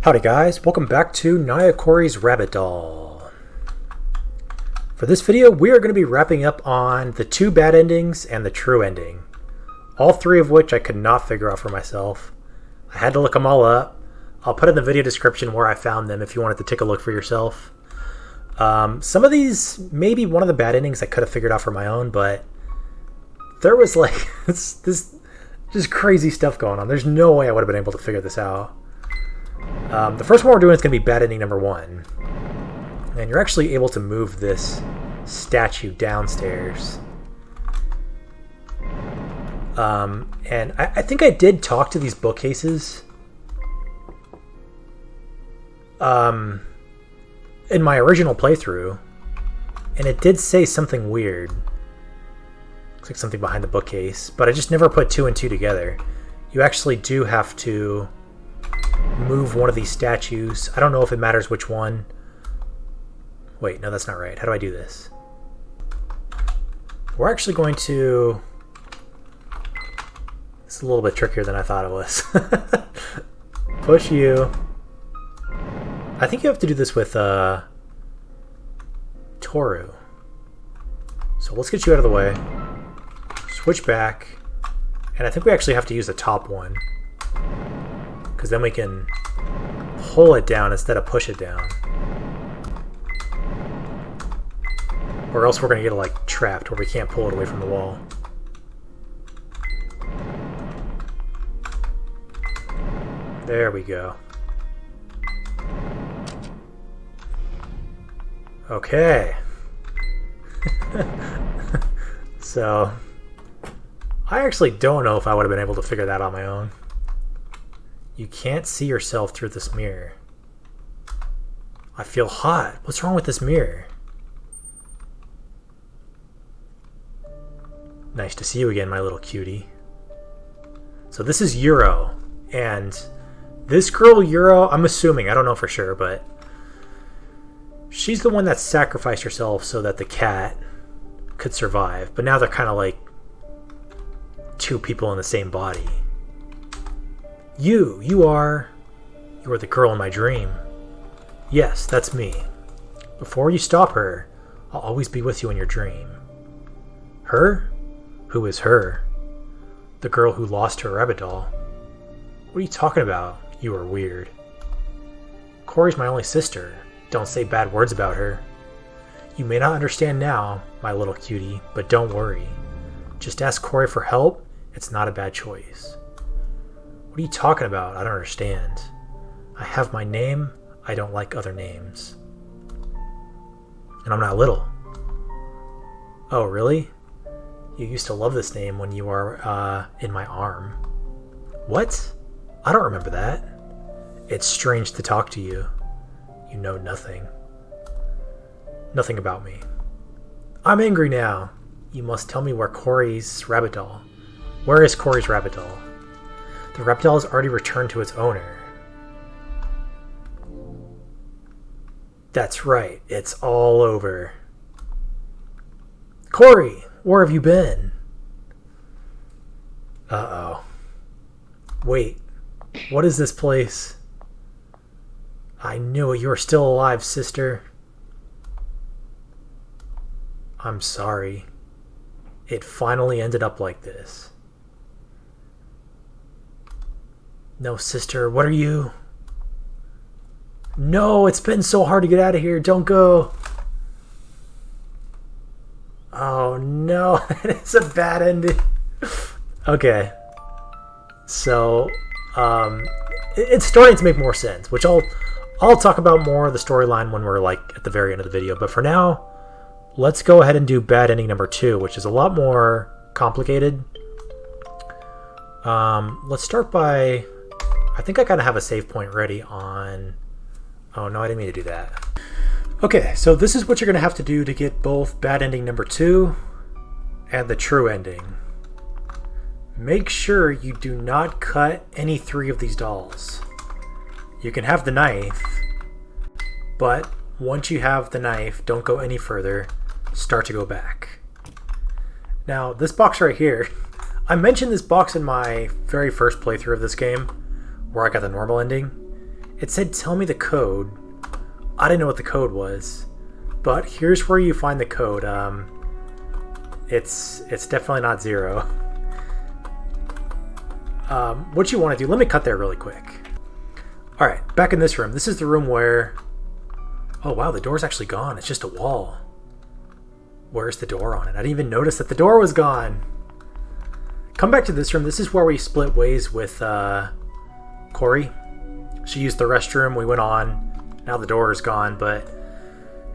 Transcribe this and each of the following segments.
Howdy guys, welcome back to Nyakori's Rabbit Doll. For this video, we are going to be wrapping up on the two bad endings and the true ending. All three of which I could not figure out for myself. I had to look them all up. I'll put in the video description where I found them if you wanted to take a look for yourself. Some of these, maybe one of the bad endings I could have figured out for my own, but there was like this just crazy stuff going on. There's no way I would have been able to figure this out. The first one we're doing is going to be bad ending number 1. And you're actually able to move this statue downstairs. And I think I did talk to these bookcases in my original playthrough. And it did say something weird. Looks like something behind the bookcase. But I just never put 2 and 2 together. You actually do have to move one of these statues. I don't know if it matters which one. Wait, no, that's not right. How do I do this? We're actually going to... It's a little bit trickier than I thought it was. Push you. I think you have to do this with Toru. So let's get you out of the way. Switch back. And I think we actually have to use the top one, because then we can pull it down instead of push it down. Or else we're going to get like trapped where we can't pull it away from the wall. There we go. Okay. So, I actually don't know if I would have been able to figure that out on my own. You can't see yourself through this mirror. I feel hot. What's wrong with this mirror? Nice to see you again, my little cutie. So this is Euro. And this girl, Euro, I'm assuming, I don't know for sure, but she's the one that sacrificed herself so that the cat could survive. But now they're kind of like two people in the same body. You are the girl in my dream. Yes, that's me. Before you stop her, I'll always be with you in your dream. Her? Who is her? The girl who lost her rabbit doll. What are you talking about? You are weird. Cory's my only sister. Don't say bad words about her. You may not understand now, my little cutie, but don't worry. Just ask Cory for help. It's not a bad choice. What are you talking about? I don't understand. I have my name. I don't like other names. And I'm not little. Oh, really? You used to love this name when you were in my arm. What? I don't remember that. It's strange to talk to you. You know nothing. Nothing about me. I'm angry now. You must tell me where Cory's rabbit doll. Where is Cory's rabbit doll? The rabbit doll has already returned to its owner. That's right. It's all over. Cory, where have you been? Uh-oh. Wait. What is this place? I knew it. You were still alive, sister. I'm sorry. It finally ended up like this. No, sister, what are you? No, it's been so hard to get out of here. Don't go. Oh no, that is a bad ending. Okay. So, it's starting to make more sense, which I'll talk about more of the storyline when we're like at the very end of the video. But for now, let's go ahead and do bad ending number 2, which is a lot more complicated. Let's start by... I think I kind of have a save point ready on... Oh, no, I didn't mean to do that. Okay, so this is what you're going to have to do to get both bad ending number 2 and the true ending. Make sure you do not cut any 3 of these dolls. You can have the knife, but once you have the knife, don't go any further. Start to go back. Now, this box right here, I mentioned this box in my very first playthrough of this game, where I got the normal ending, It said, tell me the code. I didn't know what the code was. But here's where you find the code. It's definitely not 0. What you want to do, let me cut there really quick. Alright, back in this room. This is the room where... Oh wow, the door's actually gone. It's just a wall. Where's the door on it? I didn't even notice that the door was gone. Come back to this room. This is where we split ways with Corey. She used the restroom. We went on. Now the door is gone, but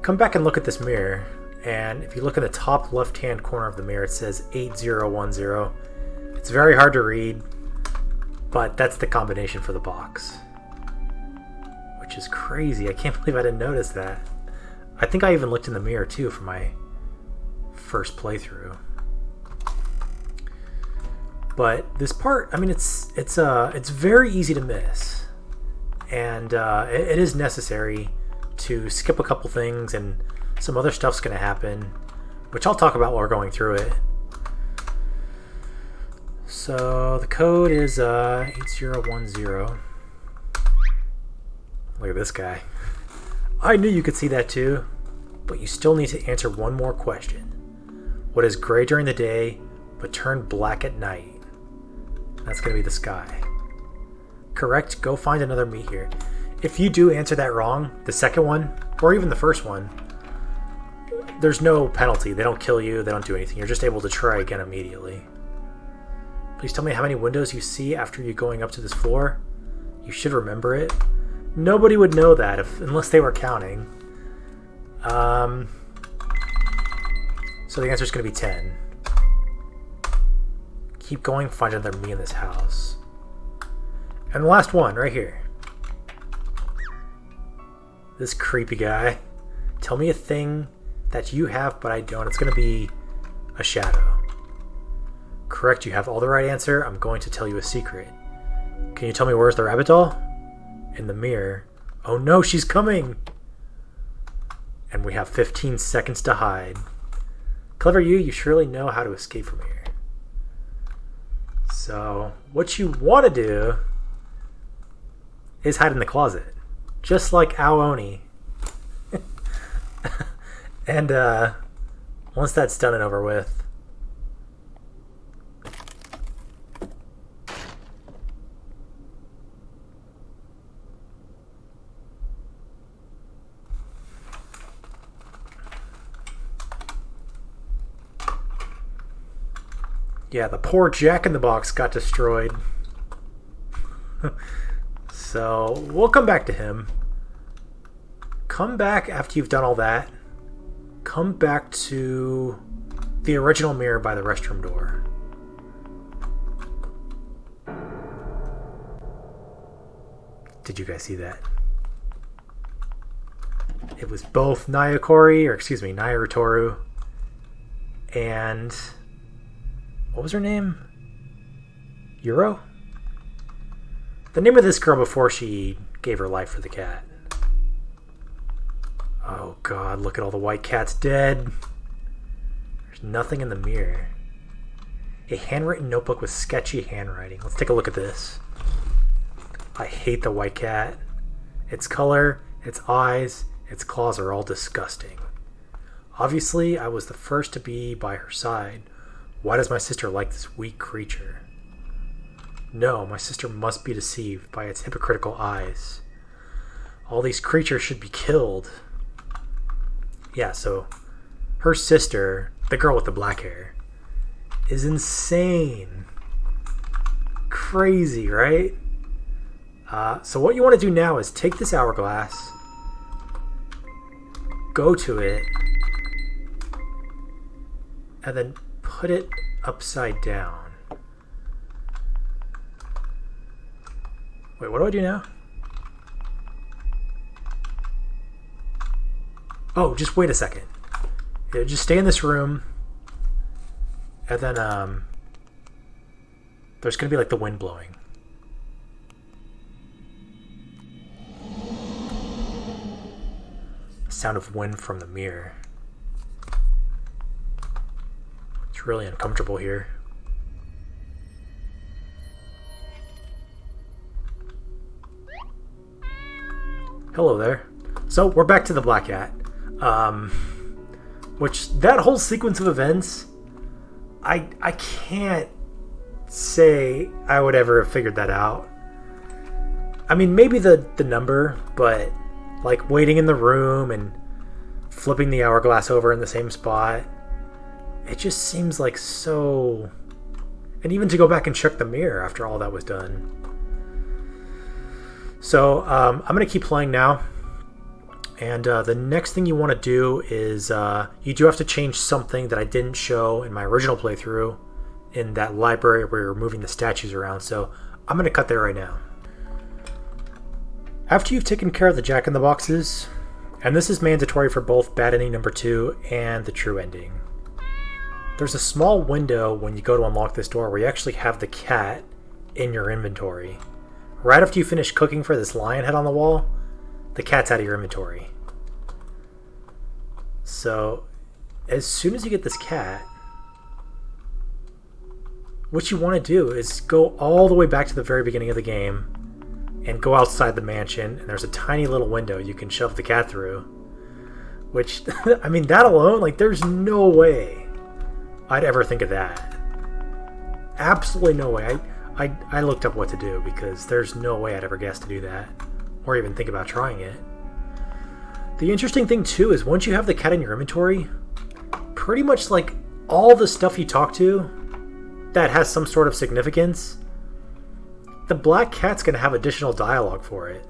come back and look at this mirror. And if you look in the top left-hand corner of the mirror, it says 8010. It's very hard to read, but that's the combination for the box. Which is crazy. I can't believe I didn't notice that. I think I even looked in the mirror too for my first playthrough. But this part, I mean, it's very easy to miss, and it is necessary to skip a couple things, and some other stuff's going to happen, which I'll talk about while we're going through it. So the code is 8010. Look at this guy. I knew you could see that too, but you still need to answer one more question. What is gray during the day, but turned black at night? That's going to be the sky. Correct? Go find another meat here. If you do answer that wrong, the second one, or even the first one, there's no penalty. They don't kill you. They don't do anything. You're just able to try again immediately. Please tell me how many windows you see after you going up to this floor. You should remember it. Nobody would know that unless they were counting. So the answer is going to be 10. Keep going, find another me in this house. And the last one, right here. This creepy guy. Tell me a thing that you have, but I don't. It's going to be a shadow. Correct, you have all the right answer. I'm going to tell you a secret. Can you tell me where's the rabbit doll? In the mirror. Oh no, she's coming! And we have 15 seconds to hide. Clever you surely know how to escape from here. So, what you want to do is hide in the closet. Just like Aoni. And once that's done and over with, yeah, the poor Jack-in-the-Box got destroyed. So, we'll come back to him. Come back after you've done all that. Come back to the original mirror by the restroom door. Did you guys see that? It was both Nyakori, and what was her name? Euro? The name of this girl before she gave her life for the cat. Oh god, look at all the white cats dead. There's nothing in the mirror. A handwritten notebook with sketchy handwriting. Let's take a look at this. I hate the white cat. Its color, its eyes, its claws are all disgusting. Obviously, I was the first to be by her side. Why does my sister like this weak creature? No, my sister must be deceived by its hypocritical eyes. All these creatures should be killed. Yeah, so her sister, the girl with the black hair, is insane. Crazy, right? So what you want to do now is take this hourglass, go to it, and then put it upside down. Wait, what do I do now? Oh, just wait a second. Yeah, just stay in this room, and then there's gonna be like the wind blowing. Sound of wind from the mirror. It's really uncomfortable here. Hello there. So we're back to the Black Cat. Which, that whole sequence of events, I can't say I would ever have figured that out. I mean, maybe the number, but like waiting in the room and flipping the hourglass over in the same spot, it just seems like so... And even to go back and check the mirror after all that was done. So I'm going to keep playing now. And the next thing you want to do is you do have to change something that I didn't show in my original playthrough in that library where you're moving the statues around. So I'm going to cut there right now. After you've taken care of the Jack-in-the-Boxes, and this is mandatory for both Bad Ending number 2 and the True Ending, there's a small window when you go to unlock this door where you actually have the cat in your inventory. Right after you finish cooking for this lion head on the wall, the cat's out of your inventory. So, as soon as you get this cat, what you want to do is go all the way back to the very beginning of the game and go outside the mansion, and there's a tiny little window you can shove the cat through. Which, I mean, that alone, like, there's no way I'd ever think of that. Absolutely no way. I looked up what to do because there's no way I'd ever guess to do that, or even think about trying it. The interesting thing too is once you have the cat in your inventory, pretty much like all the stuff you talk to that has some sort of significance, the black cat's going to have additional dialogue for it.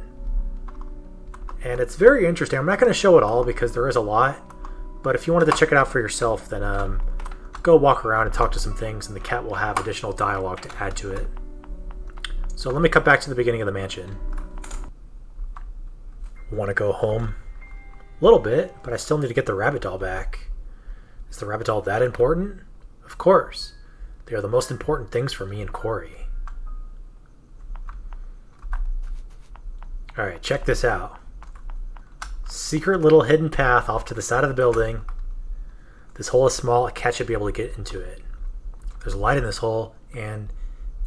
And it's very interesting. I'm not going to show it all because there is a lot, but if you wanted to check it out for yourself, then go walk around and talk to some things, and the cat will have additional dialogue to add to it. So let me cut back to the beginning of the mansion. Want to go home? A little bit, but I still need to get the rabbit doll back. Is the rabbit doll that important? Of course. They are the most important things for me and Corey. Alright, check this out. Secret little hidden path off to the side of the building. This hole is small, a cat should be able to get into it. There's a light in this hole, and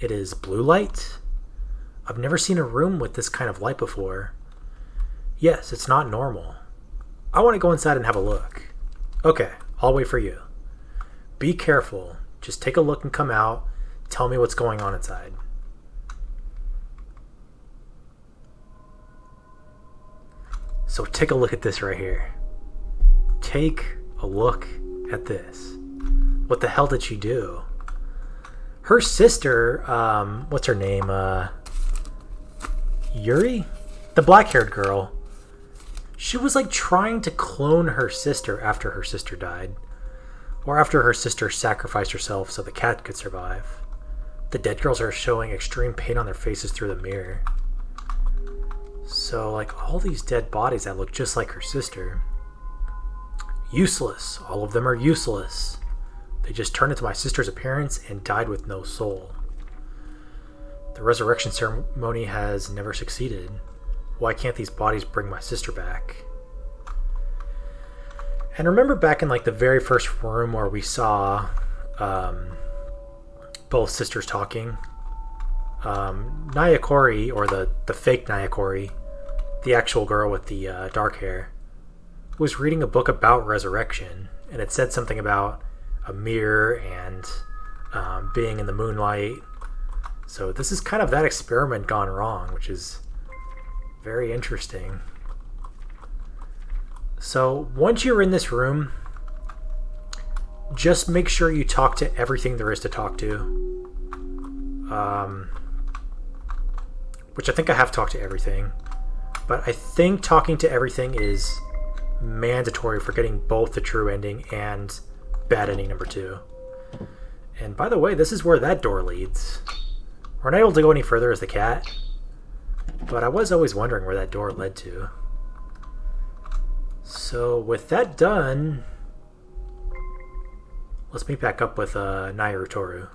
it is blue light? I've never seen a room with this kind of light before. Yes, it's not normal. I want to go inside and have a look. Okay, I'll wait for you. Be careful. Just take a look and come out. Tell me what's going on inside. So take a look at this right here. Take a look at this. What the hell did she do? Her sister, what's her name? Yuri? The black-haired girl. She was like trying to clone her sister after her sister died. Or after her sister sacrificed herself so the cat could survive. The dead girls are showing extreme pain on their faces through the mirror. So, like, all these dead bodies that look just like her sister. Useless. All of them are useless. They just turned into my sister's appearance and died with no soul. The resurrection ceremony has never succeeded. Why can't these bodies bring my sister back? And remember back in like the very first room where we saw both sisters talking? Nyakori, or the fake Nyakori, the actual girl with the dark hair, was reading a book about resurrection, and it said something about a mirror and being in the moonlight. So this is kind of that experiment gone wrong, which is very interesting. So once you're in this room, just make sure you talk to everything there is to talk to. Which I think I have talked to everything. But I think talking to everything is mandatory for getting both the True Ending and Bad Ending number 2. And by the way, this is where that door leads. We're not able to go any further as the cat, but I was always wondering where that door led to. So with that done, let's meet back up with Toru.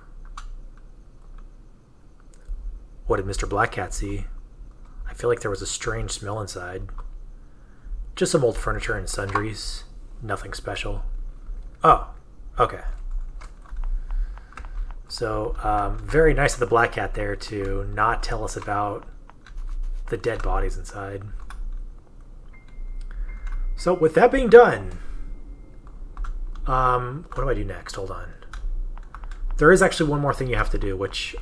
What did Mr. Black Cat see? I feel like there was a strange smell inside. Just some old furniture and sundries. Nothing special. Oh, okay. So, very nice of the Black Cat there to not tell us about the dead bodies inside. So with that being done, what do I do next? Hold on. There is actually one more thing you have to do, which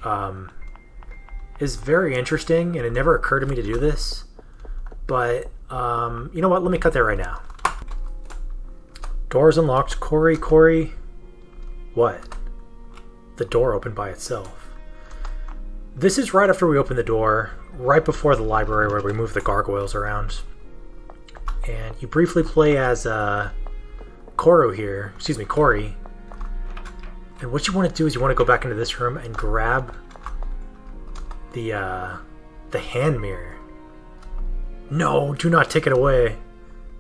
is very interesting, and it never occurred to me to do this. But you know what? Let me cut that right now. Door's unlocked. Corey. What? The door opened by itself. This is right after we open the door, right before the library where we move the gargoyles around. And you briefly play as Corey. And what you want to do is you want to go back into this room and grab the hand mirror. No, do not take it away.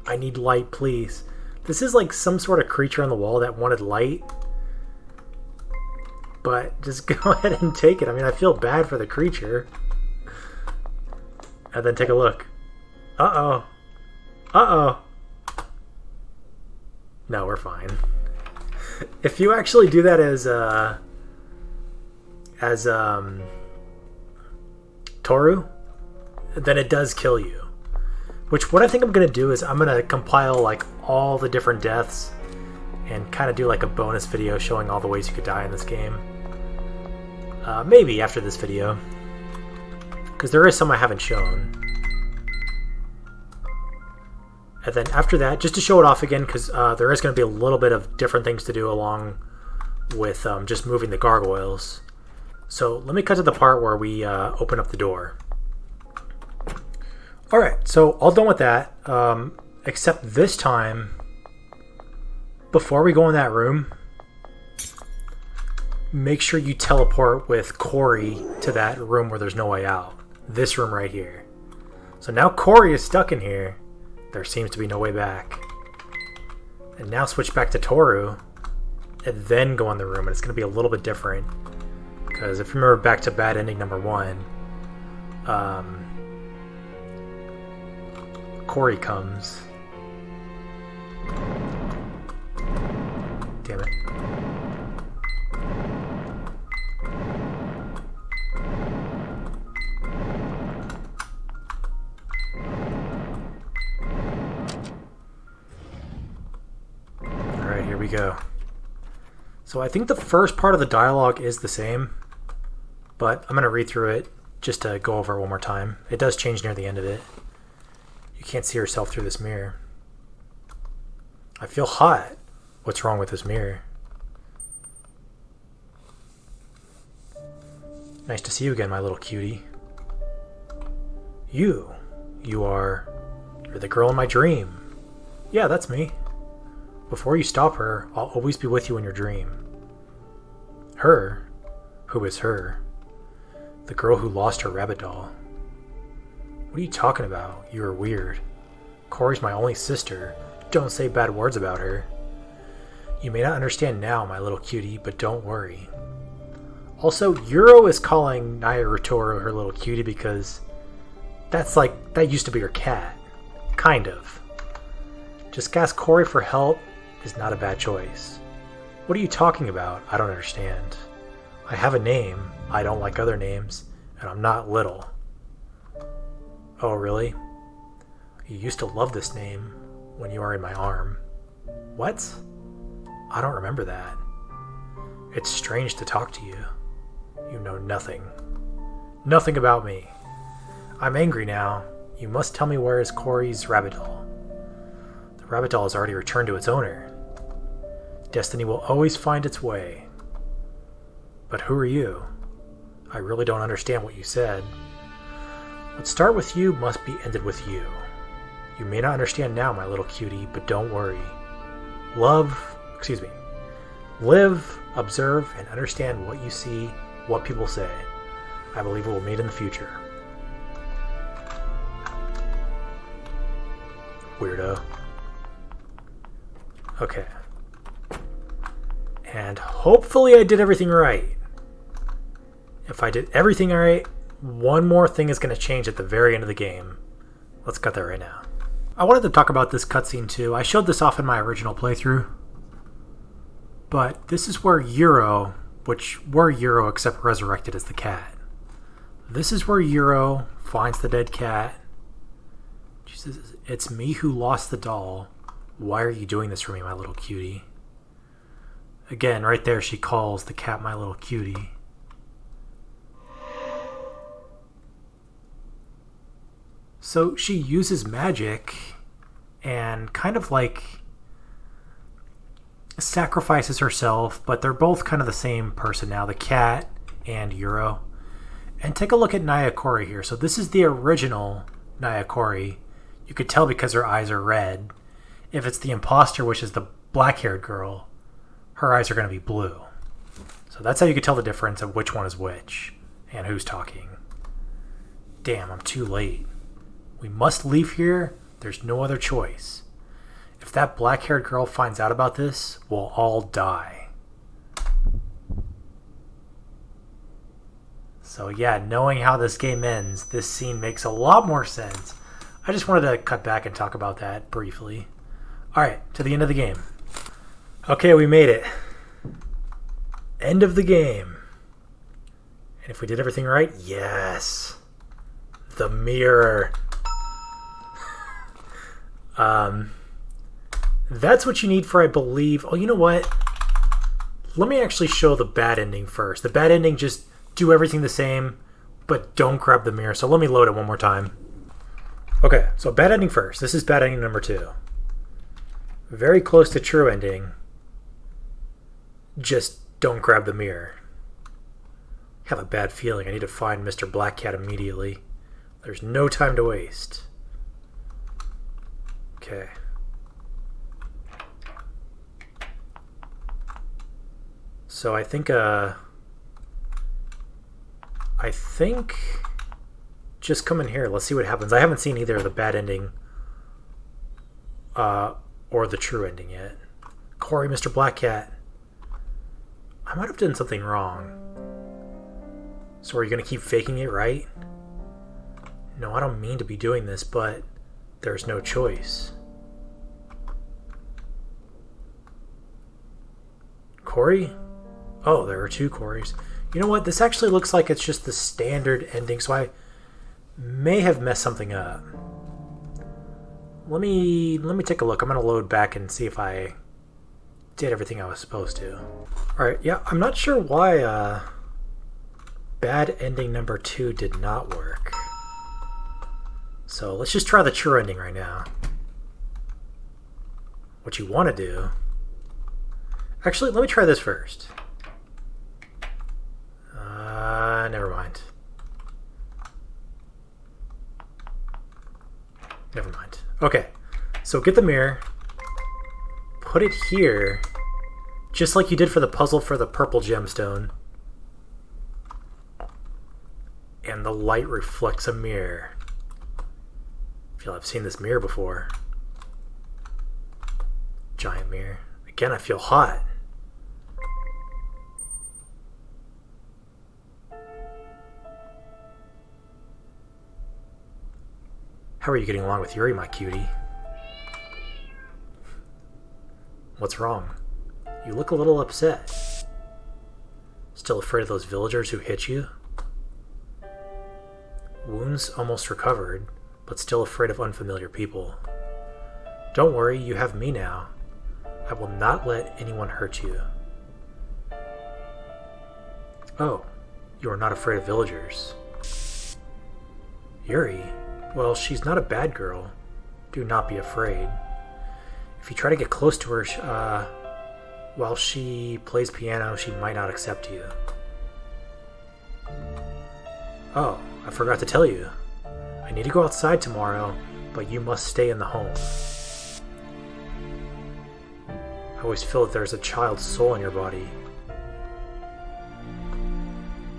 I need light, please. This is like some sort of creature on the wall that wanted light. But just go ahead and take it. I mean, I feel bad for the creature. And then take a look. Uh-oh. No, we're fine. If you actually do that as Toru, then it does kill you. Which, what I think I'm going to do is I'm going to compile like all the different deaths and kind of do like a bonus video showing all the ways you could die in this game. Maybe after this video. Because there is some I haven't shown. And then after that, just to show it off again, because there is going to be a little bit of different things to do along with just moving the gargoyles. So let me cut to the part where we open up the door. Alright, so all done with that, except this time, before we go in that room, make sure you teleport with Corey to that room where there's no way out. This room right here. So now Corey is stuck in here. There seems to be no way back. And now switch back to Toru, and then go in the room, and it's going to be a little bit different. Because if you remember back to bad ending number 1, Corey comes. Damn it. Alright, here we go. So I think the first part of the dialogue is the same, but I'm going to read through it just to go over it one more time. It does change near the end of it. You can't see yourself through this mirror. I feel hot. What's wrong with this mirror? Nice to see you again, my little cutie. You're the girl in my dream. Yeah, that's me. Before you stop her, I'll always be with you in your dream. Her? Who is her? The girl who lost her rabbit doll. What are you talking about? You are weird. Corey's my only sister. Don't say bad words about her. You may not understand now, my little cutie, but don't worry. Also, Yuro is calling Nyakori her little cutie because that used to be her cat. Kind of. Just ask Corey for help is not a bad choice. What are you talking about? I don't understand. I have a name. I don't like other names, and I'm not little. Oh, really? You used to love this name when you were in my arm. What? I don't remember that. It's strange to talk to you. You know nothing. Nothing about me. I'm angry now. You must tell me where is Corey's rabbit doll. The rabbit doll has already returned to its owner. Destiny will always find its way. But who are you? I really don't understand what you said. What start with you must be ended with you. You may not understand now, my little cutie, but don't worry. Live, observe, and understand what you see, what people say. I believe we will meet in the future. Weirdo. Okay. And hopefully I did everything right. If I did everything right, one more thing is going to change at the very end of the game. Let's cut that right now. I wanted to talk about this cutscene too. I showed this off in my original playthrough. But this is where Yuro, which were Yuro except resurrected as the cat. This is where Yuro finds the dead cat She says, "It's me who lost the doll. Why are you doing this for me, my little cutie?" Again, right there, she calls the cat my little cutie. So she uses magic and kind of like sacrifices herself, but they're both kind of the same person now, the cat and Euro. And take a look at Nyakori here. So this is the original Nyakori. You could tell because her eyes are red. If it's the imposter, which is the black-haired girl, her eyes are going to be blue. So that's how you could tell the difference of which one is which and who's talking. Damn, I'm too late. We must leave here. There's no other choice. If that black-haired girl finds out about this, we'll all die. So yeah, knowing how this game ends, this scene makes a lot more sense. I just wanted to cut back and talk about that briefly. Alright, to the end of the game. Okay, we made it. End of the game. And if we did everything right, yes. The mirror. That's what you need for, I believe... Oh, you know what? Let me actually show the bad ending first. The bad ending, just do everything the same, but don't grab the mirror. So let me load it one more time. Okay, so bad ending first. This is bad ending number 2. Very close to true ending. Just don't grab the mirror. I have a bad feeling. I need to find Mr. Black Cat immediately. There's no time to waste. Okay. So I think just come in here. Let's see what happens. I haven't seen either the bad ending or the true ending yet. Corey, Mr. Black Cat. I might have done something wrong. So are you going to keep faking it, right? No, I don't mean to be doing this, but there's no choice. Corey? Oh, there are 2 Corys. You know what? This actually looks like it's just the standard ending, so I may have messed something up. Let me take a look. I'm going to load back and see if I did everything I was supposed to. Alright, yeah, I'm not sure why bad ending number 2 did not work. So let's just try the true ending right now. What you want to do... Actually, let me try this first. Never mind. Never mind. Okay, so get the mirror, put it here, just like you did for the puzzle for the purple gemstone, and the light reflects a mirror. I feel I've seen this mirror before. Giant mirror. Again, I feel hot. How are you getting along with Yuri, my cutie? What's wrong? You look a little upset. Still afraid of those villagers who hit you? Wounds almost recovered, but still afraid of unfamiliar people. Don't worry, you have me now. I will not let anyone hurt you. Oh, you are not afraid of villagers. Yuri? Well, she's not a bad girl. Do not be afraid. If you try to get close to her, while she plays piano, she might not accept you. Oh, I forgot to tell you. I need to go outside tomorrow, but you must stay in the home. I always feel that there's a child's soul in your body.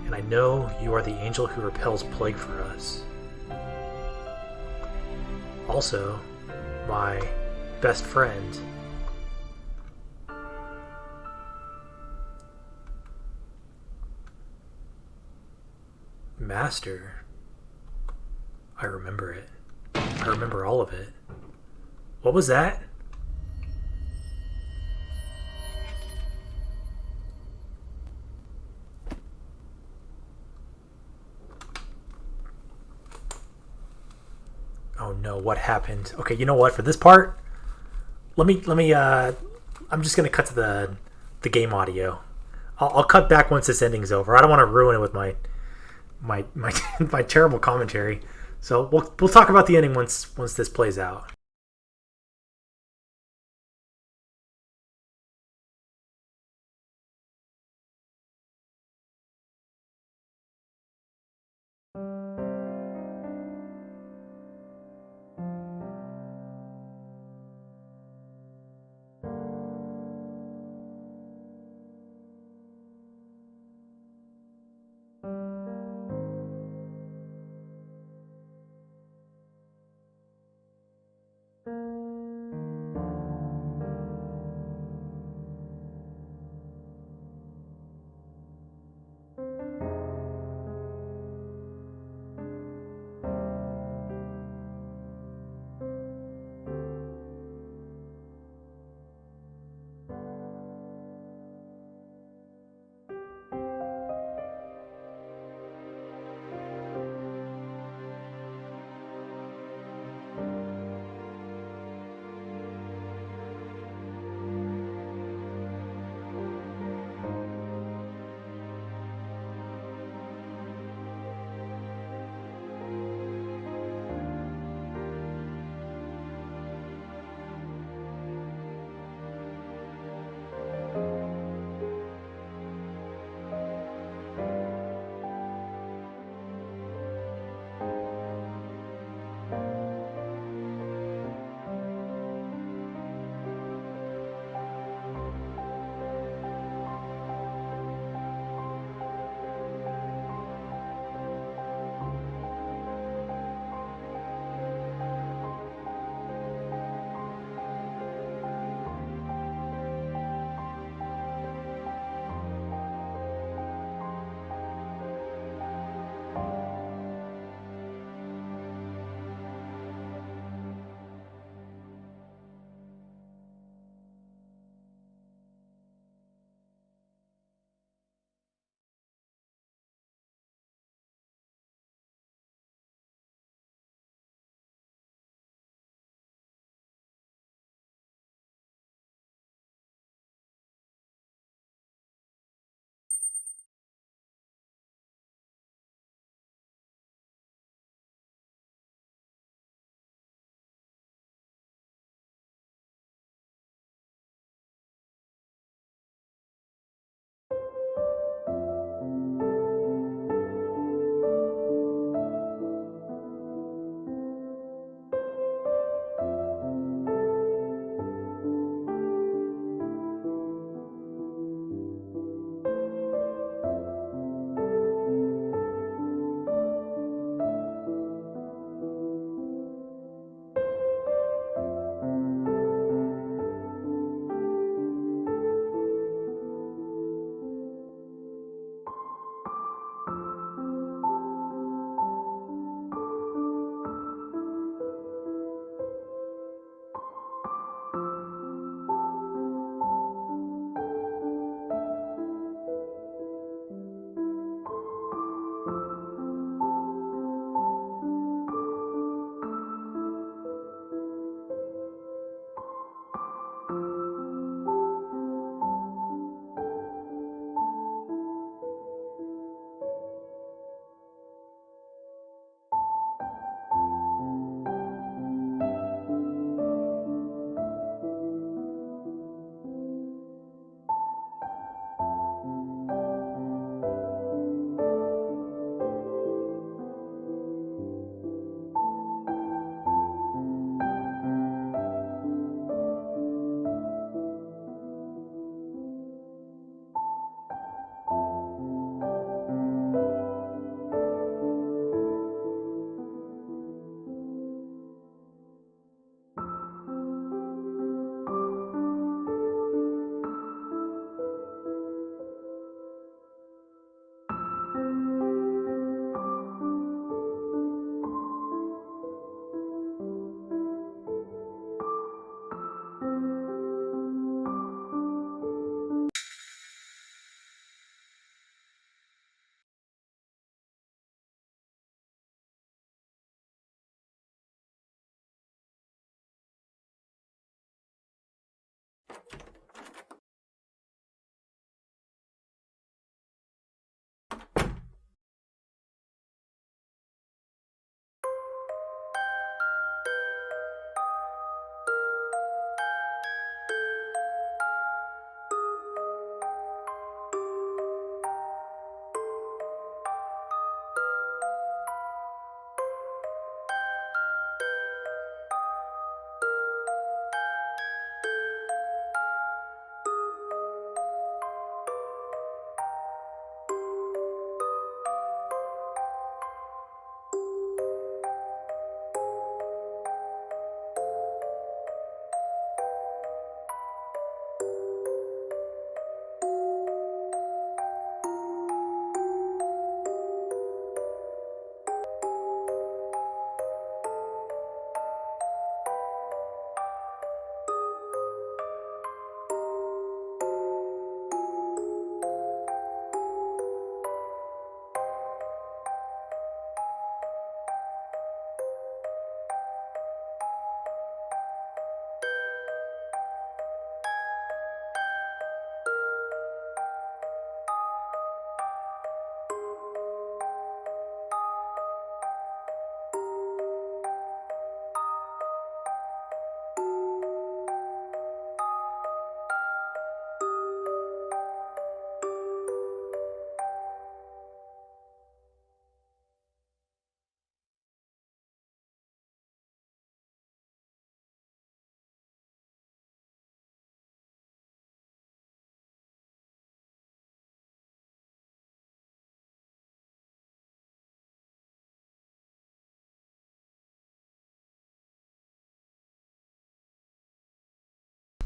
And I know you are the angel who repels plague for us. Also, my best friend. Master. I remember it. I remember all of it. What was that? Oh no, what happened. Okay, you know what? For this part, let me. I'm just gonna cut to the game audio. I'll cut back once this ending's over. I don't want to ruin it with my my terrible commentary. So we'll talk about the ending once this plays out.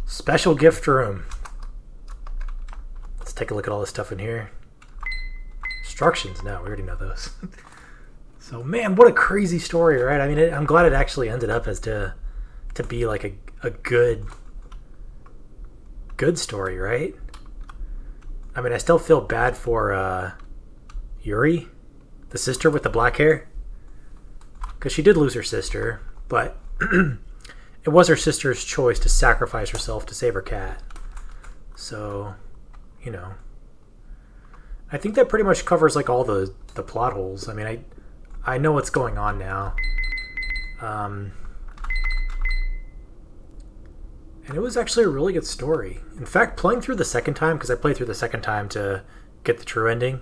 Special gift room. Let's take a look at all this stuff in here. Instructions, no, we already know those. So, man, what a crazy story, right? I mean, I'm glad it actually ended up as to be like a good story, right? I mean, I still feel bad for Yuri, the sister with the black hair, because she did lose her sister, but it was her sister's choice to sacrifice herself to save her cat. So, you know, I think that pretty much covers like all the plot holes. I mean, I know what's going on now. And it was actually a really good story. In fact, playing through the second time, because I played through the second time to get the true ending,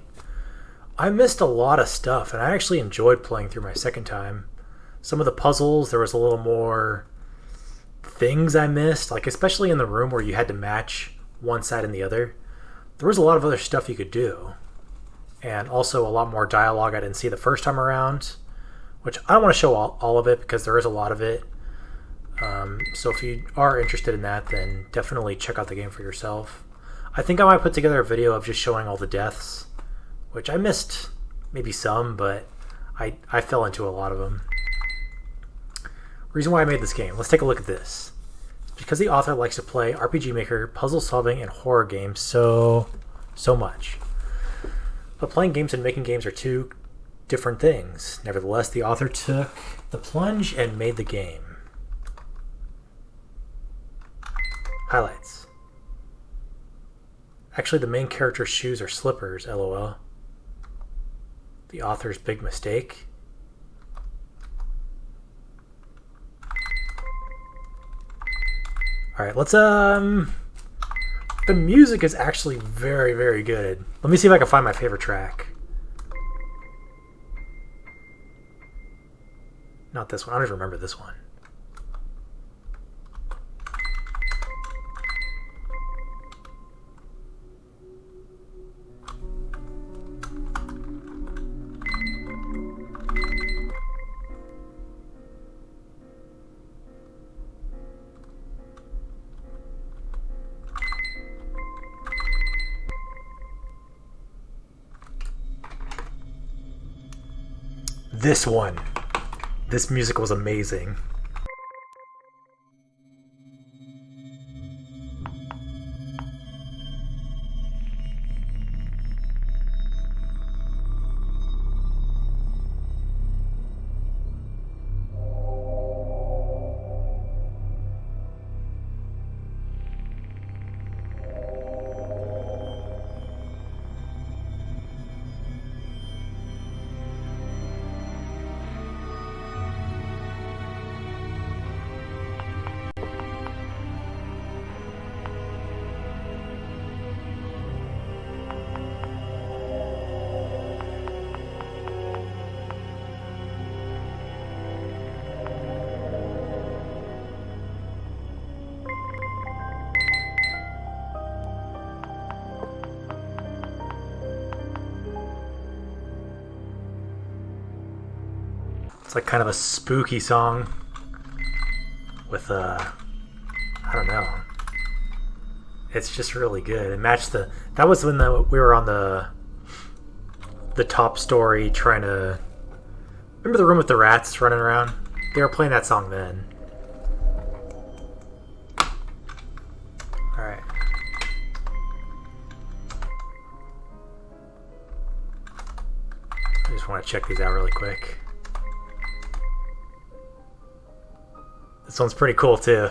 I missed a lot of stuff, and I actually enjoyed playing through my second time. Some of the puzzles, there was a little more things I missed, like especially in the room where you had to match one side and the other. There was a lot of other stuff you could do, and also a lot more dialogue I didn't see the first time around, which I don't want to show all of it because there is a lot of it. So if you are interested in that, then definitely check out the game for yourself. I think I might put together a video of just showing all the deaths, which I missed maybe some, but I fell into a lot of them. Reason why I made this game. Let's take a look at this. It's because the author likes to play RPG Maker, puzzle solving, and horror games so much. But playing games and making games are two different things. Nevertheless, the author took the plunge and made the game. Highlights. Actually, the main character's shoes are slippers, lol. The author's big mistake. Alright, let's, the music is actually very, very good. Let me see if I can find my favorite track. Not this one. I don't even remember this one. This one. This music was amazing. It's like kind of a spooky song with I don't know. It's just really good. It matched the. That was when we were on the top story trying to. Remember the room with the rats running around? They were playing that song then. Alright. I just want to check these out really quick. This one's pretty cool too.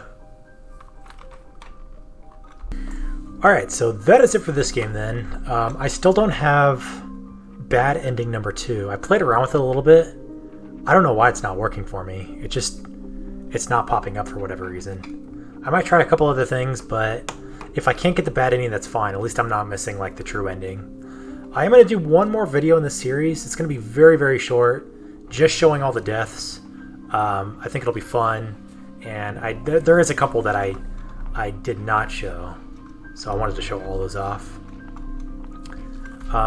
Alright, so that is it for this game then. I still don't have bad ending number 2. I played around with it a little bit. I don't know why it's not working for me. It's not popping up for whatever reason. I might try a couple other things, but if I can't get the bad ending, that's fine. At least I'm not missing like the true ending. I am going to do one more video in this series. It's going to be very, very short, just showing all the deaths. I think it'll be fun, and there is a couple that I did not show, so I wanted to show all those off.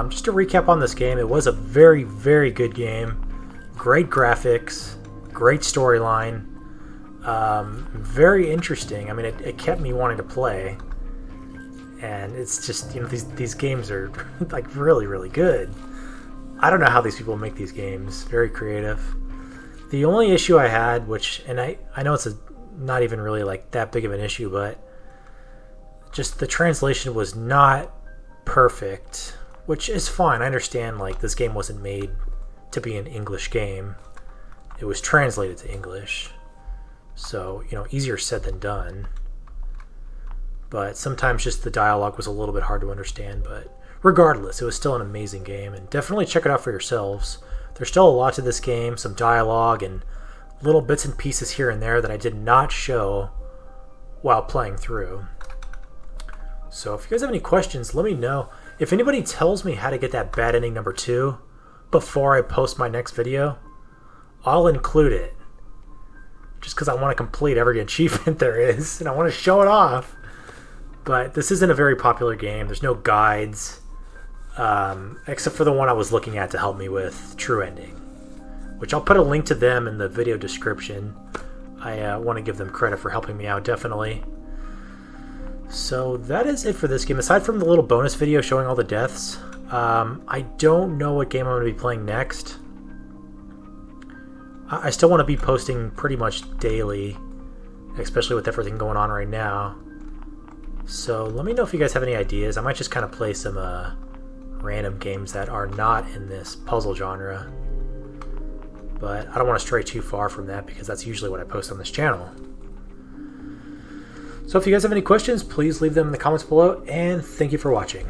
Just to recap on this game, it was a very, very good game. Great graphics, great storyline, very interesting. I mean, it kept me wanting to play, and it's just, you know, these games are like really, really good. I don't know how these people make these games. Very creative. The only issue I had, and I know it's not even really like that big of an issue, but just the translation was not perfect, which is fine. I understand, like, this game wasn't made to be an English game. It was translated to English, so, you know, easier said than done. But sometimes just the dialogue was a little bit hard to understand, but regardless, it was still an amazing game, and definitely check it out for yourselves. There's still a lot to this game, some dialogue and little bits and pieces here and there that I did not show while playing through. So if you guys have any questions, let me know. If anybody tells me how to get that bad ending number 2 before I post my next video, I'll include it. Just because I want to complete every achievement there is, and I want to show it off. But this isn't a very popular game. There's no guides, except for the one I was looking at to help me with True Ending, which I'll put a link to them in the video description. I want to give them credit for helping me out, definitely. So that is it for this game. Aside from the little bonus video showing all the deaths, I don't know what game I'm going to be playing next. I still want to be posting pretty much daily, especially with everything going on right now. So let me know if you guys have any ideas. I might just kind of play some random games that are not in this puzzle genre. But I don't want to stray too far from that because that's usually what I post on this channel. So if you guys have any questions, please leave them in the comments below, and thank you for watching.